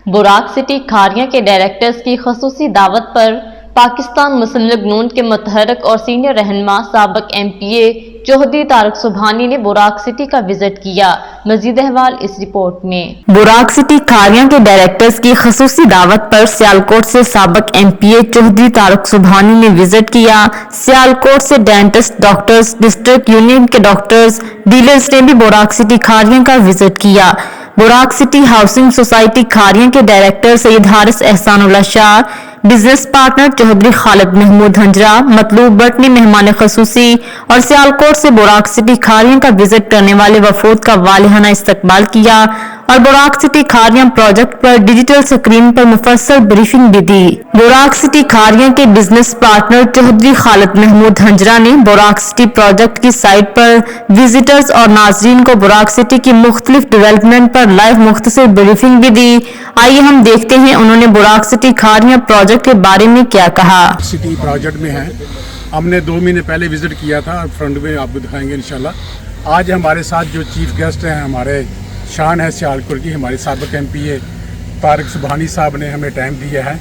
बुराक सिटी खारिया के डायरेक्टर्स की खसूसी दावत पर पाकिस्तान मुस्लिम लीग नून के मुतहरक और सीनियर रहनुमा साबिक MPA चौधरी तारक सुबहानी ने बुराक सिटी का विजिट किया। मजीद अहवाल इस रिपोर्ट में। बुराक सिटी खारिया के डायरेक्टर्स की खसूसी दावत पर सियालकोट से साबिक MPA चौधरी तारक सुबहानी ने विजिट किया। सियालकोट से डेंटिस्ट, डॉक्टर्स, डिस्ट्रिक्ट यूनियन के डॉक्टर्स, डीलर्स ने भी बुराक सिटी खारिया का विजिट किया। बुराक सिटी हाउसिंग सोसाइटी खारिया के director Syed Haris Ehsanullah Shah, business partner Chaudhry Khalid Mehmood Hanjra, Matloob Butt ने मेहमान खसूसी और सियालकोट से बुराक सिटी खारिया का विजिट करने वाले वफूद का वालिहाना इस्तकबाल किया और बुराक सिटी खारिया प्रोजेक्ट पर डिजिटल स्क्रीन पर मुफस्सल ब्रीफिंग भी दी। बुराक सिटी खारिया के बिजनेस पार्टनर चौधरी खालिद महमूद हंजरा ने बुराक सिटी प्रोजेक्ट की साइट पर विजिटर्स और नाजरीन को बुराक सिटी की मुख्तलिफ डेवलपमेंट पर लाइव मुख्तसर ब्रीफिंग भी दी। आइए हम देखते हैं उन्होंने बुराक सिटी खारिया प्रोजेक्ट के बारे में क्या कहा। सिटी प्रोजेक्ट में है, हमने 2 महीने पहले विजिट किया था, फ्रंट में आपको दिखाएंगे इंशाल्लाह। आज हमारे साथ जो चीफ गेस्ट हैं हमारे शान है सियालकोट की, हमारे साबिक MPA तारक सुबहानी साहब ने हमें टाइम दिया है,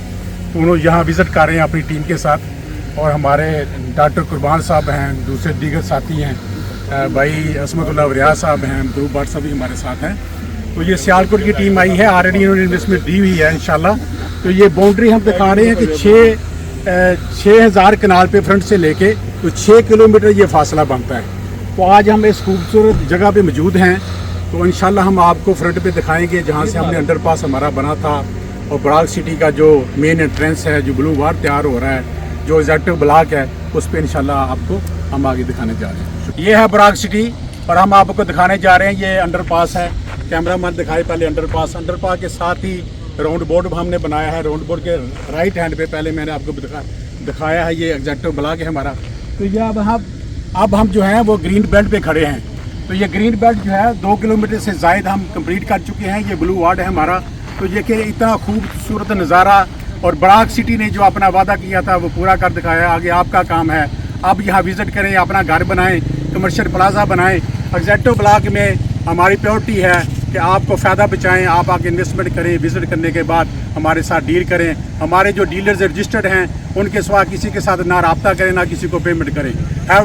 तो उन्होंने यहाँ विज़िट कर रहे हैं अपनी टीम के साथ। और हमारे डॉक्टर कुर्बान साहब हैं, दूसरे दीगर साथी हैं, भाई असमतुल्लाह वरियाज साहब हैं, ग्रुप बाट साहब भी हमारे साथ हैं। तो ये सियालकोट की टीम आई है, ऑलरेडी इन्होंने इन्वेस्टमेंट दी हुई है इंशाल्लाह। तो ये बाउंड्री हम दिखा रहे हैं कि 6000 कनाल पे फ्रंट से लेके तो 6 किलोमीटर ये फासला बनता है। तो आज हम इस खूबसूरत जगह पे मौजूद हैं, तो इंशाल्लाह हम आपको फ्रंट पे दिखाएंगे जहाँ से हमने अंडरपास हमारा बना था और बुराक सिटी का जो मेन एंट्रेंस है, जो ब्लू वार्ड तैयार हो रहा है, जो एग्जेक्टिव ब्लॉक है, उस पर इंशाल्लाह आपको हम आगे दिखाने जा रहे हैं। ये है बुराक सिटी और हम आपको दिखाने जा रहे हैं, ये अंडरपास है। कैमरा मैन दिखाए पहले अंडरपास के साथ ही राउंड बोर्ड हमने बनाया है। राउंड बोर्ड के राइट हैंड पे पहले मैंने आपको दिखाया है, ये एग्जेक्टिव ब्लॉक है हमारा। तो ये अब हम जो हैं वो ग्रीन बेल्ट पे खड़े हैं। तो ये ग्रीन बेल्ट जो है 2 किलोमीटर से ज़ायद हम कंप्लीट कर चुके हैं। ये ब्लू वार्ड है हमारा। तो ये कि इतना खूबसूरत नज़ारा और बुराक सिटी ने जो अपना वादा किया था वो पूरा कर दिखाया। आगे आपका काम है, आप यहाँ विज़िट करें, अपना घर बनाएं, कमर्शियल प्लाजा बनाएं। एग्जेक्टिव ब्लॉक में हमारी प्रायोरिटी है कि आपको फ़ायदा बचाएं, आप आगे इन्वेस्टमेंट करें, विज़िट करने के बाद हमारे साथ डील करें। हमारे जो डीलर्स रजिस्टर्ड हैं उनके सिवा किसी के साथ ना रब्ता करें, ना किसी को पेमेंट करें।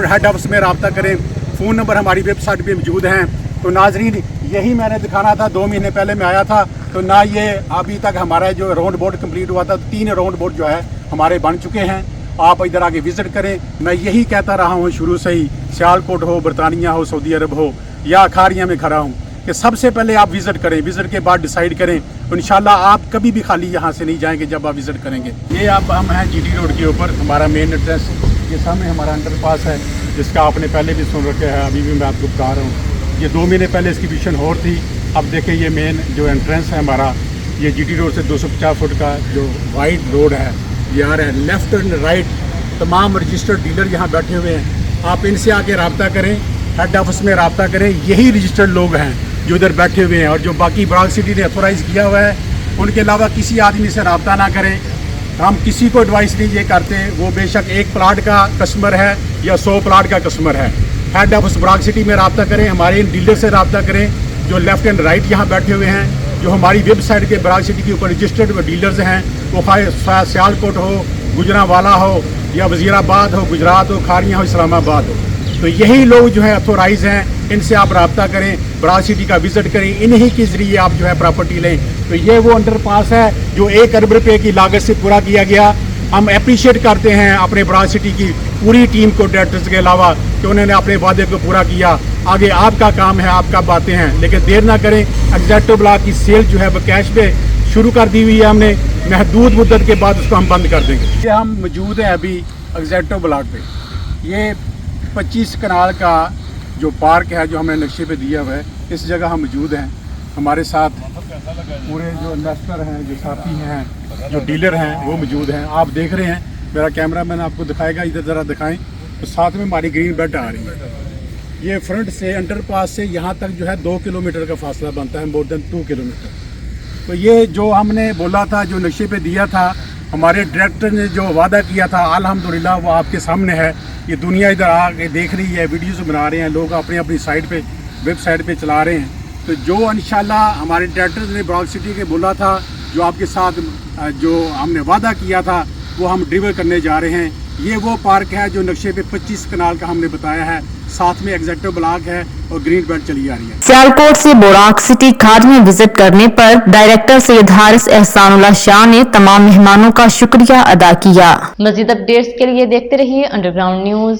हेड ऑफिस में रब्ता करें। फ़ोन नंबर हमारी वेबसाइट पे मौजूद हैं। तो नाजरीन, यही मैंने दिखाना था। 2 महीने पहले मैं आया था, तो ना ये अभी तक हमारा जो राउंड बोर्ड कंप्लीट हुआ था, 3 राउंड बोर्ड जो है हमारे बन चुके हैं। आप इधर आगे विज़िट करें। मैं यही कहता रहा हूँ शुरू से ही, सियालकोट हो, बरतानिया हो, सऊदी अरब हो या खारिया में खड़ा हूँ, कि सबसे पहले आप विज़िट करें। विज़िट के बाद डिसाइड करें, तो इंशाल्लाह आप कभी भी खाली यहाँ से नहीं जाएंगे जब आप विज़िट करेंगे। ये अब हम हैं GT रोड के ऊपर, हमारा मेन एड्रेस। ये सामने हमारा अंडरपास है, जिसका आपने पहले भी सुन रखा है, अभी भी मैं आपको बता रहा हूँ। ये 2 महीने पहले इसकी विजन और थी। अब देखें, ये मेन जो एंट्रेंस है हमारा, ये GT रोड से 250 फुट का जो वाइड रोड है ये आ रहा है। लेफ़्ट एंड राइट तमाम रजिस्टर्ड डीलर यहाँ बैठे हुए हैं। आप इनसे आके रब्ता करें, हेड ऑफिस में रब्ता करें। यही रजिस्टर्ड लोग हैं जो इधर बैठे हुए हैं, और जो बाकी बुराक सिटी ने अथोराइज़ किया हुआ है उनके अलावा किसी आदमी से रब्ता ना करें। हम किसी को एडवाइस नहीं ये करते, वो बेशक 1 प्लाट का कस्टमर है या 100 प्लाट का कस्टमर है। हेड ऑफिस बुराक सिटी में रब्ता करें, हमारे इन डीलर से रब्ता करें जो लेफ़्ट एंड राइट यहाँ बैठे हुए हैं। जो हमारी वेबसाइट के बुराक सिटी के ऊपर रजिस्टर्ड डीलर्स हैं, वो सियालकोट हो, गुजरांवाला हो या वज़ीराबाद हो, गुजरात हो, खारिया हो, इस्लामाबाद हो, तो यही लोग जो है अथोराइज़ हैं। इनसे आप रब्ता करें, बुराक सिटी का विज़िट करें, इन्हीं के ज़रिए आप जो है प्रॉपर्टी लें। तो ये वो अंडरपास है जो 1 अरब रुपये की लागत से पूरा किया गया। हम अप्रिशिएट करते हैं अपने बुराक सिटी की पूरी टीम को, डायरेक्टर्स के अलावा, कि उन्होंने अपने वादे को पूरा किया। आगे आपका काम है, आपका बातें हैं, लेकिन देर ना करें। एग्जेक्टिव ब्लॉक की सेल जो है वो कैश पे शुरू कर दी हुई है हमने। महदूद मुद्दत के बाद उसको हम बंद कर देंगे। ये हम मौजूद हैं अभी एग्जेक्टिव ब्लॉक पे। ये 25 कनाल का जो पार्क है जो हमें नक्शे पे दिया हुआ है, इस जगह हम मौजूद हैं। हमारे साथ पूरे जो इन्वेस्टर हैं, जो साथी हैं, जो डीलर हैं, वो मौजूद हैं। आप देख रहे हैं, मेरा कैमरा मैन आपको दिखाएगा, इधर ज़रा दिखाएं। तो साथ में हमारी ग्रीन बेल्ट आ रही है। ये फ्रंट से अंडरपास से यहाँ तक जो है 2 किलोमीटर का फासला बनता है, मोर देन 2 किलोमीटर। तो ये जो हमने बोला था, जो नक्शे पे दिया था, हमारे डायरेक्टर ने जो वादा किया था, अल्हम्दुलिल्लाह वो आपके सामने है। ये दुनिया इधर आके देख रही है, वीडियोस बना रहे हैं लोग, अपनी अपनी साइट पे, वेबसाइट पे चला रहे हैं। तो जो इंशाल्लाह हमारे डायरेक्टर ने बुराक सिटी के बोला था जो आपके साथ जो हमने वादा किया था वो हम डिलीवर करने जा रहे हैं। ये वो पार्क है जो नक्शे पे 25 कनाल का हमने बताया है, साथ में एग्जेक्टिव ब्लॉक है और ग्रीन बेल्ट चली आ रही है। सियालकोट से बोराक सिटी खाद में विजिट करने पर डायरेक्टर सैयद हारिस एहसानुल्लाह शाह ने तमाम मेहमानों का शुक्रिया अदा किया। मजीद अपडेट्स के लिए देखते रहिए अंडरग्राउंड न्यूज।